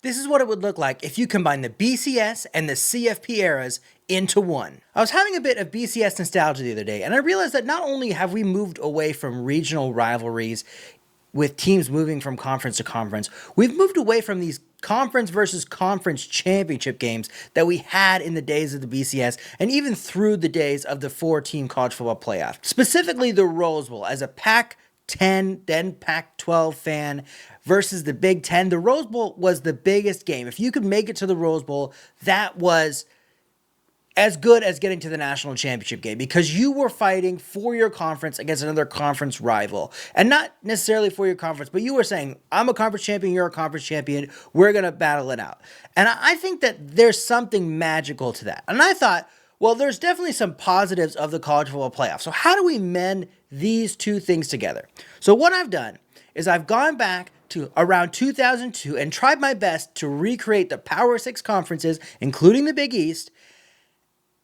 This is what it would look like if you combine the BCS and the CFP eras into one. I was having a bit of BCS nostalgia the other day, and I realized that not only have we moved away from regional rivalries with teams moving from conference to conference, we've moved away from these conference versus conference championship games that we had in the days of the BCS and even through the days of the 4-team college football playoff. Specifically the Rose Bowl. As a Pac-10, then Pac-12 fan versus the Big Ten, the Rose Bowl was the biggest game. If you could make it to the Rose Bowl, that was as good as getting to the national championship game because you were fighting for your conference against another conference rival. And not necessarily for your conference, but you were saying, I'm a conference champion, you're a conference champion, we're going to battle it out. And I think that there's something magical to that. And I thought, well, there's definitely some positives of the college football playoff. So how do we mend these two things together? So what I've done is I've gone back to around 2002 and tried my best to recreate the Power 6 conferences, including the Big East,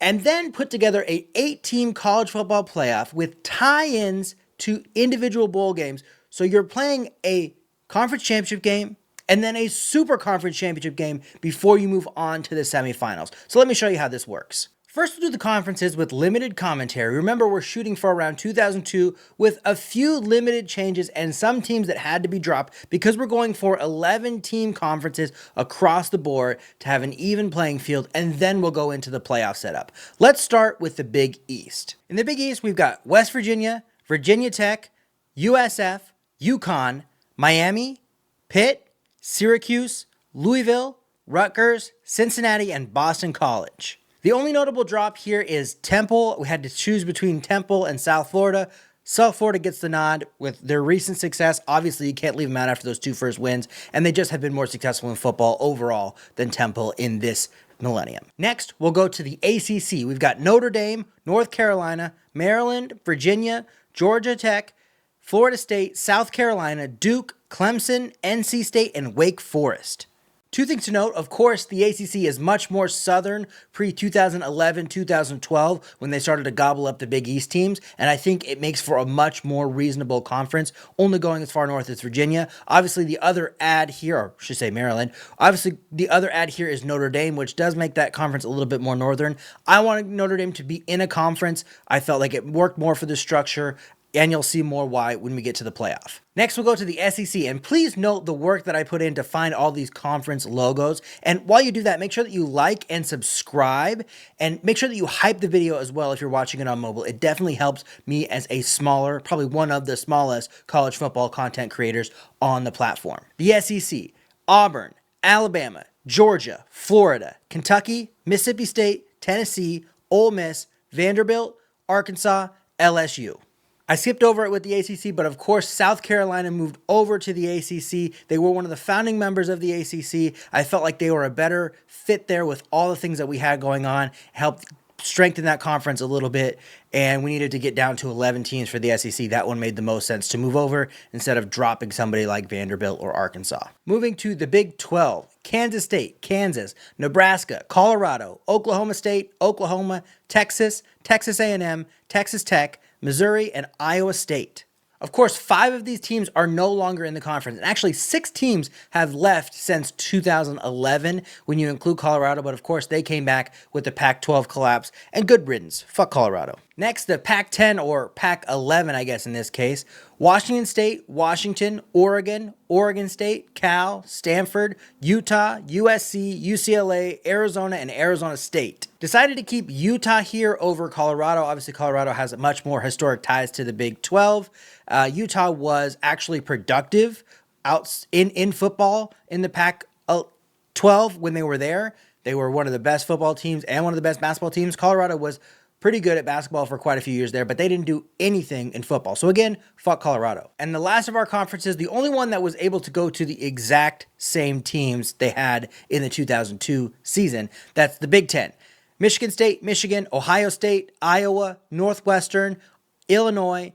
and then put together a 8-team college football playoff with tie-ins to individual bowl games. So you're playing a conference championship game and then a super conference championship game before you move on to the semifinals. So let me show you how this works. First, we'll do the conferences with limited commentary. Remember, we're shooting for around 2002 with a few limited changes and some teams that had to be dropped because we're going for 11-team conferences across the board to have an even playing field, and then we'll go into the playoff setup. Let's start with the Big East. In the Big East, we've got West Virginia, Virginia Tech, USF, UConn, Miami, Pitt, Syracuse, Louisville, Rutgers, Cincinnati, and Boston College. The only notable drop here is Temple. We had to choose between Temple and South Florida. South Florida gets the nod with their recent success. Obviously, you can't leave them out after those two first wins, and they just have been more successful in football overall than Temple in this millennium. Next, we'll go to the ACC. We've got Notre Dame, North Carolina, Maryland, Virginia, Georgia Tech, Florida State, South Carolina, Duke, Clemson, NC State, and Wake Forest. Two things to note, of course, the ACC is much more southern pre-2011, 2012, when they started to gobble up the Big East teams, and I think it makes for a much more reasonable conference, only going as far north as Virginia. Obviously, the other add here, or I should say Maryland, obviously the other add here is Notre Dame, which does make that conference a little bit more northern. I wanted Notre Dame to be in a conference. I felt like it worked more for the structure, and you'll see more why when we get to the playoff. Next, we'll go to the SEC, and please note the work that I put in to find all these conference logos. And while you do that, make sure that you like and subscribe, and make sure that you hype the video as well if you're watching it on mobile. It definitely helps me as a smaller, probably one of the smallest college football content creators on the platform. The SEC, Auburn, Alabama, Georgia, Florida, Kentucky, Mississippi State, Tennessee, Ole Miss, Vanderbilt, Arkansas, LSU. I skipped over it with the ACC, but of course, South Carolina moved over to the ACC. They were one of the founding members of the ACC. I felt like they were a better fit there with all the things that we had going on, helped strengthen that conference a little bit, and we needed to get down to 11 teams for the SEC. That one made the most sense to move over instead of dropping somebody like Vanderbilt or Arkansas. Moving to the Big 12, Kansas State, Kansas, Nebraska, Colorado, Oklahoma State, Oklahoma, Texas, Texas A&M, Texas Tech, Missouri, and Iowa State. Of course, 5 of these teams are no longer in the conference, and actually 6 teams have left since 2011 when you include Colorado, but of course they came back with the Pac-12 collapse, and good riddance. Fuck Colorado. Next, the Pac-10, or Pac-11, I guess in this case. Washington State, Washington, Oregon, Oregon State, Cal, Stanford, Utah, USC, UCLA, Arizona, and Arizona State. Decided to keep Utah here over Colorado. Obviously, Colorado has much more historic ties to the Big 12. Utah was actually productive out in football in the Pac-12 when they were there. They were one of the best football teams and one of the best basketball teams. Colorado was pretty good at basketball for quite a few years there, but they didn't do anything in football. So again, fuck Colorado. And the last of our conferences, the only one that was able to go to the exact same teams they had in the 2002 season, that's the Big Ten. Michigan State, Michigan, Ohio State, Iowa, Northwestern, Illinois,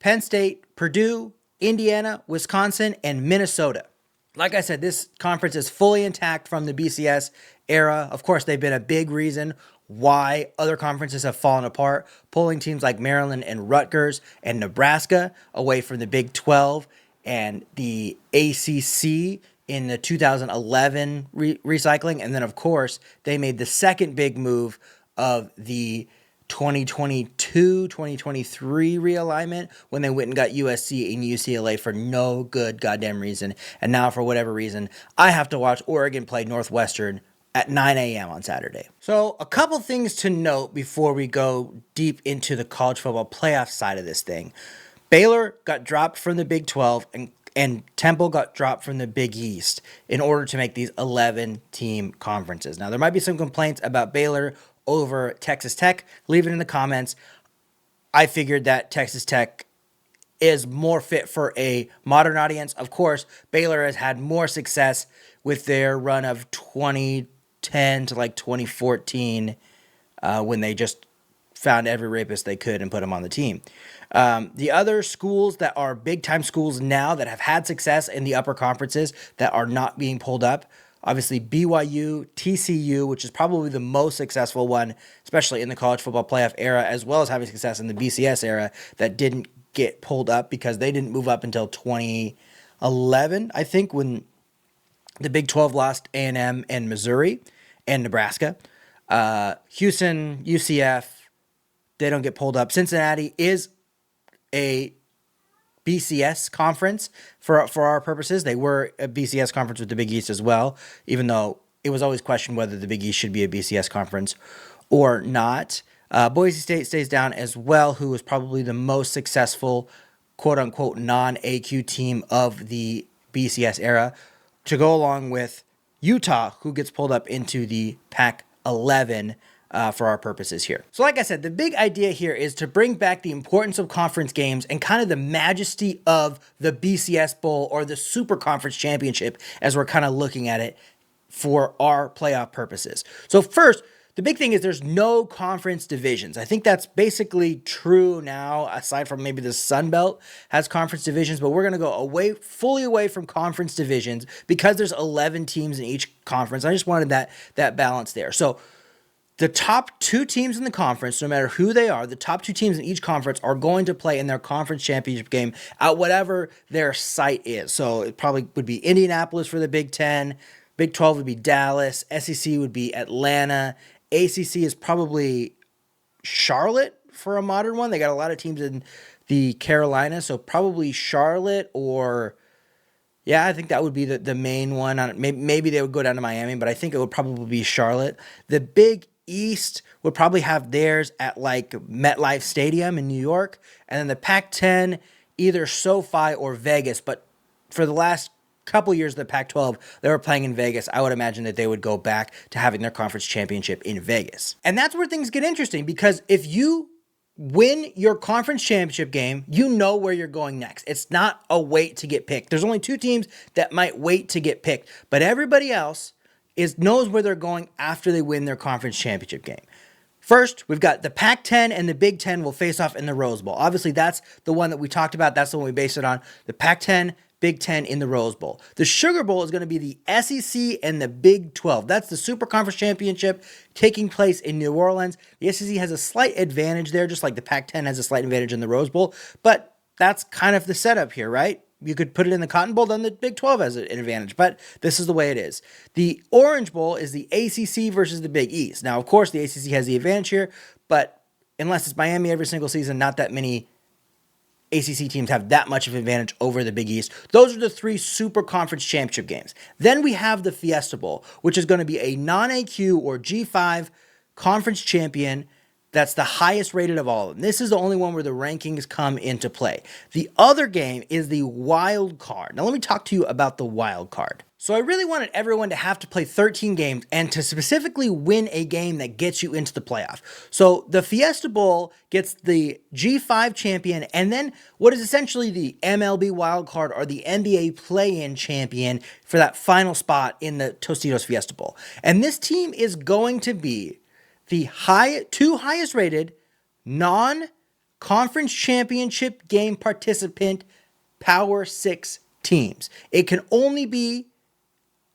Penn State, Purdue, Indiana, Wisconsin, and Minnesota. Like I said, this conference is fully intact from the BCS era. Of course, they've been a big reason why other conferences have fallen apart, pulling teams like Maryland and Rutgers and Nebraska away from the Big 12 and the ACC in the 2011 recycling. And then, of course, they made the second big move of the 2022, 2023 realignment when they went and got USC and UCLA for no good goddamn reason. And now, for whatever reason, I have to watch Oregon play Northwestern at 9 a.m. on Saturday. So a couple things to note before we go deep into the college football playoff side of this thing. Baylor got dropped from the Big 12 and Temple got dropped from the Big East in order to make these 11-team conferences. Now, there might be some complaints about Baylor over Texas Tech. Leave it in the comments. I figured that Texas Tech is more fit for a modern audience. Of course, Baylor has had more success with their run of 2010 to like 2014 when they just found every rapist they could and put him on the team. The other schools that are big-time schools now that have had success in the upper conferences that are not being pulled up, obviously BYU, TCU, which is probably the most successful one, especially in the college football playoff era, as well as having success in the BCS era that didn't get pulled up because they didn't move up until 2011, I think, when the Big 12 lost A&M and Missouri and Nebraska. Houston, UCF, they don't get pulled up. Cincinnati is a BCS conference for our purposes. They were a BCS conference with the Big East as well, even though it was always questioned whether the Big East should be a BCS conference or not. Boise State stays down as well, who was probably the most successful quote-unquote non-AQ team of the BCS era, to go along with Utah, who gets pulled up into the Pac-11 for our purposes here. So like I said, the big idea here is to bring back the importance of conference games and kind of the majesty of the BCS Bowl or the Super Conference Championship as we're kind of looking at it for our playoff purposes. So first, the big thing is there's no conference divisions. I think that's basically true now, aside from maybe the Sun Belt has conference divisions, but we're going to go fully away from conference divisions because there's 11 teams in each conference. I just wanted that balance there. So the top two teams in the conference, no matter who they are, the top two teams in each conference are going to play in their conference championship game at whatever their site is. So it probably would be Indianapolis for the Big 10. Big 12 would be Dallas. SEC would be Atlanta. ACC is probably Charlotte for a modern one. They got a lot of teams in the Carolinas, so probably Charlotte or... Yeah, I think that would be the main one. Maybe they would go down to Miami, but I think it would probably be Charlotte. The Big East would probably have theirs at like MetLife Stadium in New York. And then the Pac-10, either SoFi or Vegas. But for the last couple years of the Pac-12, they were playing in Vegas. I would imagine that they would go back to having their conference championship in Vegas. And that's where things get interesting, because if you win your conference championship game, you know where you're going next. It's not a wait to get picked. There's only two teams that might wait to get picked, but everybody else knows where they're going after they win their conference championship game. First, we've got the Pac-10 and the Big 10 will face off in the Rose Bowl. Obviously, that's the one that we talked about. That's the one we based it on. The Pac-10, Big 10 in the Rose Bowl. The Sugar Bowl is going to be the SEC and the Big 12. That's the Super Conference Championship taking place in New Orleans. The SEC has a slight advantage there, just like the Pac-10 has a slight advantage in the Rose Bowl. But that's kind of the setup here, right? You could put it in the Cotton Bowl, then the Big 12 has an advantage. But this is the way it is. The Orange Bowl is the ACC versus the Big East. Now, of course, the ACC has the advantage here, but unless it's Miami every single season, not that many ACC teams have that much of an advantage over the Big East. Those are the three Super Conference Championship games. Then we have the Fiesta Bowl, which is going to be a non-AQ or G5 conference champion that's the highest rated of all of them. This is the only one where the rankings come into play. The other game is the wild card. Now let me talk to you about the wild card. So I really wanted everyone to have to play 13 games and to specifically win a game that gets you into the playoff. So the Fiesta Bowl gets the G5 champion and then what is essentially the MLB wild card or the NBA play-in champion for that final spot in the Tostitos Fiesta Bowl. And this team is going to be the two highest rated non-conference championship game participant Power 6 teams. It can only be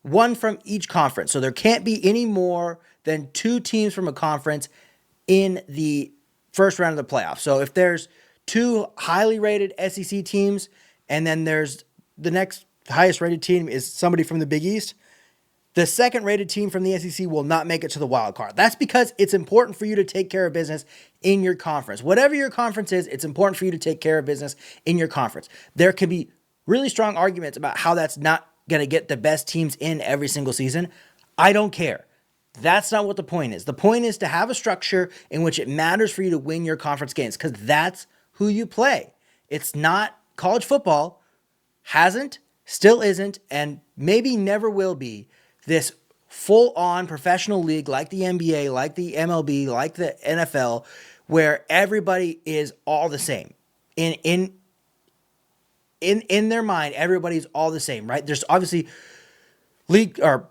one from each conference. So there can't be any more than two teams from a conference in the first round of the playoffs. So if there's two highly rated SEC teams and then there's the next the highest rated team is somebody from the Big East, the second rated team from the SEC will not make it to the wild card. That's because it's important for you to take care of business in your conference. Whatever your conference is, it's important for you to take care of business in your conference. There could be really strong arguments about how that's not going to get the best teams in every single season. I don't care. That's not what the point is. The point is to have a structure in which it matters for you to win your conference games because that's who you play. It's not college football, hasn't, still isn't, and maybe never will be this full-on professional league like the NBA, like the MLB, like the NFL, where everybody is all the same. In their mind, everybody's all the same, right? There's obviously league or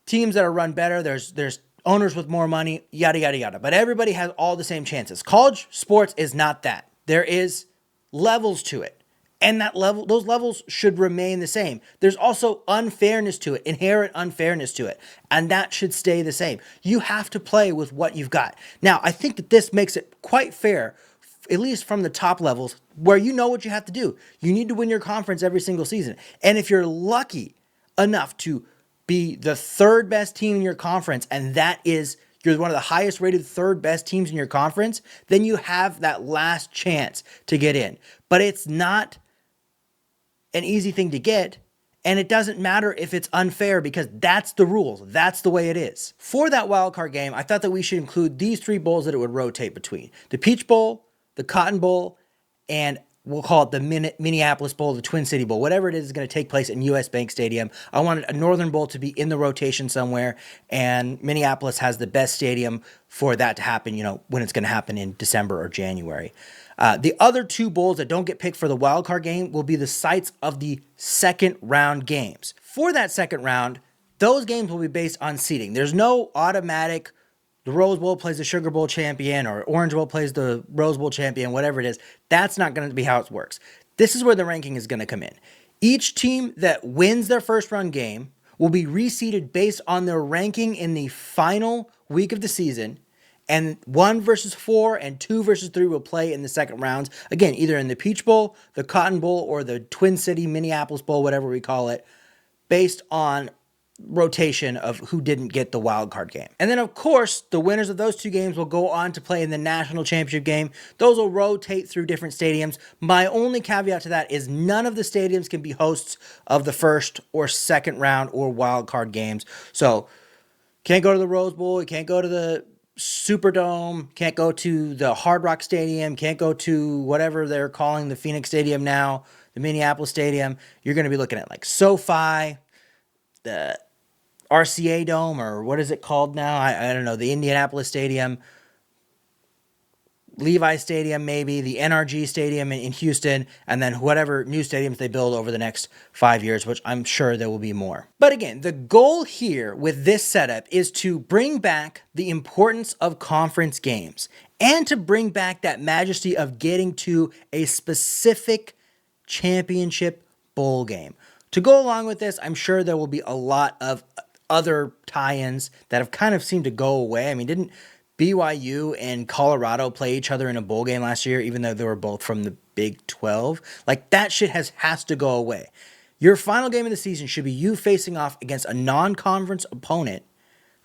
teams that are run better. There's owners with more money, yada, yada, yada. But everybody has all the same chances. College sports is not that. There is levels to it. And those levels should remain the same. There's also unfairness to it, inherent unfairness to it. And that should stay the same. You have to play with what you've got. Now, I think that this makes it quite fair, at least from the top levels, where you know what you have to do. You need to win your conference every single season. And if you're lucky enough to be the third best team in your conference, and you're one of the highest rated third best teams in your conference, then you have that last chance to get in. But it's not an easy thing to get, and it doesn't matter if it's unfair because that's the rules. That's the way it is. For that wild card game, I thought that we should include these three bowls that it would rotate between: the Peach Bowl, the Cotton Bowl, and we'll call it the Minneapolis Bowl, the Twin City Bowl, whatever it is going to take place in US Bank Stadium. I wanted a Northern Bowl to be in the rotation somewhere, and Minneapolis has the best stadium for that to happen, when it's going to happen in December or January. The other two bowls that don't get picked for the wild card game will be the sites of the second round games. For that second round, those games will be based on seeding. There's no automatic, the Rose Bowl plays the Sugar Bowl champion or Orange Bowl plays the Rose Bowl champion, whatever it is. That's not going to be how it works. This is where the ranking is going to come in. Each team that wins their first round game will be reseeded based on their ranking in the final week of the season. And 1 versus 4 and 2 versus 3 will play in the second rounds. Again, either in the Peach Bowl, the Cotton Bowl, or the Twin City Minneapolis Bowl, whatever we call it, based on rotation of who didn't get the wild card game. And then, of course, the winners of those two games will go on to play in the national championship game. Those will rotate through different stadiums. My only caveat to that is none of the stadiums can be hosts of the first or second round or wild card games. So, can't go to the Rose Bowl, you can't go to the Superdome, can't go to the Hard Rock Stadium, can't go to whatever they're calling the Phoenix Stadium now, the Minneapolis Stadium. You're going to be looking at like SoFi, the RCA Dome, or what is it called now? I don't know, the Indianapolis Stadium, Levi Stadium maybe, the NRG Stadium in Houston, and then whatever new stadiums they build over the next 5 years, which I'm sure there will be more. But again, the goal here with this setup is to bring back the importance of conference games and to bring back that majesty of getting to a specific championship bowl game. To go along with this, I'm sure there will be a lot of other tie-ins that have kind of seemed to go away. I mean, didn't BYU and Colorado play each other in a bowl game last year, even though they were both from the Big 12? Like, that shit has to go away. Your final game of the season should be you facing off against a non-conference opponent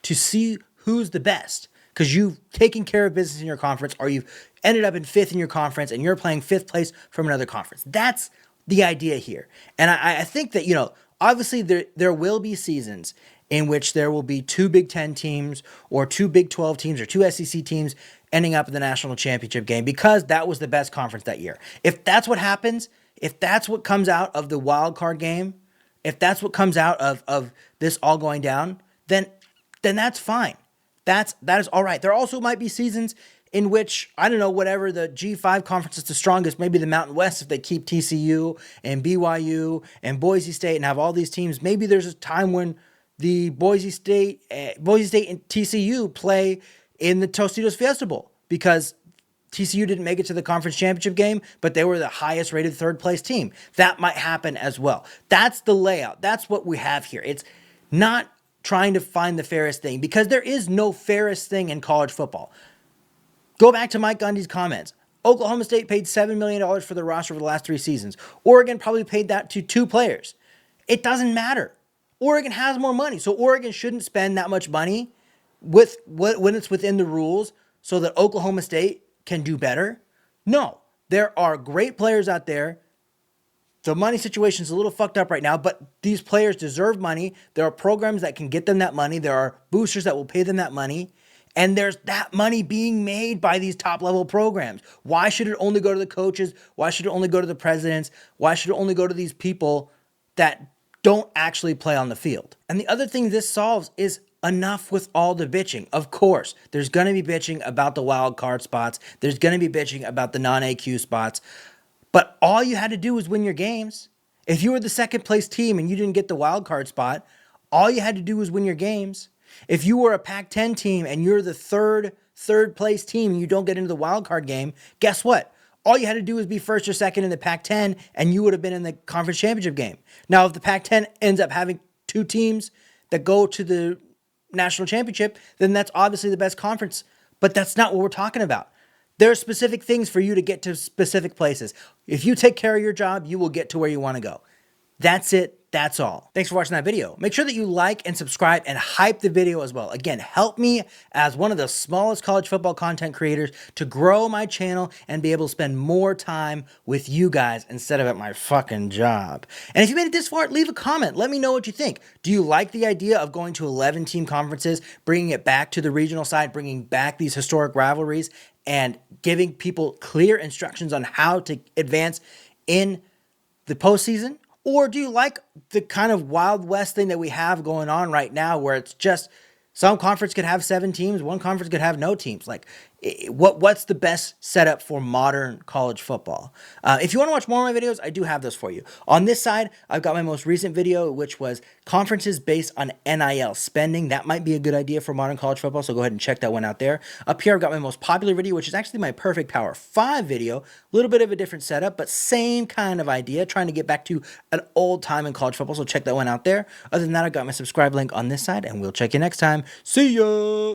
to see who's the best, because you've taken care of business in your conference, or you've ended up in fifth in your conference and you're playing fifth place from another conference. That's the idea here. And I think that, obviously there will be seasons in which there will be two Big 10 teams or two Big 12 teams or two SEC teams ending up in the national championship game because that was the best conference that year. If that's what happens, if that's what comes out of the wild card game, if that's what comes out of this all going down, then that's fine. That is all right. There also might be seasons in which, I don't know, whatever the G5 conference is the strongest, maybe the Mountain West, if they keep TCU and BYU and Boise State and have all these teams, maybe there's a time when the Boise State and TCU play in the Tostitos Fiesta Bowl because TCU didn't make it to the conference championship game, but they were the highest rated third place team. That might happen as well. That's the layout. That's what we have here. It's not trying to find the fairest thing because there is no fairest thing in college football. Go back to Mike Gundy's comments. Oklahoma State paid $7 million for the roster for the last 3 seasons. Oregon probably paid that to 2 players. It doesn't matter. Oregon has more money, so Oregon shouldn't spend that much money with when it's within the rules so that Oklahoma State can do better. No, there are great players out there. The money situation is a little fucked up right now, but these players deserve money. There are programs that can get them that money. There are boosters that will pay them that money. And there's that money being made by these top level programs. Why should it only go to the coaches? Why should it only go to the presidents? Why should it only go to these people that don't actually play on the field? And the other thing this solves is enough with all the bitching. Of course, there's going to be bitching about the wild card spots. There's going to be bitching about the non-AQ spots. But all you had to do was win your games. If you were the second place team and you didn't get the wild card spot, all you had to do was win your games. If you were a Pac-10 team and you're the third place team and you don't get into the wild card game, guess what? All you had to do was be first or second in the Pac-10 and you would have been in the conference championship game. Now, if the Pac-10 ends up having two teams that go to the national championship, then that's obviously the best conference. But that's not what we're talking about. There are specific things for you to get to specific places. If you take care of your job, you will get to where you want to go. That's it. That's all. Thanks for watching that video. Make sure that you like and subscribe and hype the video as well. Again, help me as one of the smallest college football content creators to grow my channel and be able to spend more time with you guys instead of at my fucking job. And if you made it this far, leave a comment. Let me know what you think. Do you like the idea of going to 11 team conferences, bringing it back to the regional side, bringing back these historic rivalries, and giving people clear instructions on how to advance in the postseason? Or do you like the kind of Wild West thing that we have going on right now where it's just some conference could have 7 teams, one conference could have no teams? Like, what's the best setup for modern college football? If you want to watch more of my videos, I do have those for you. On this side, I've got my most recent video, which was conferences based on NIL spending. That might be a good idea for modern college football, so go ahead and check that one out there. Up here, I've got my most popular video, which is actually my Perfect Power 5 video. A little bit of a different setup, but same kind of idea, trying to get back to an old time in college football, so check that one out there. Other than that, I've got my subscribe link on this side, and we'll check you next time. See ya!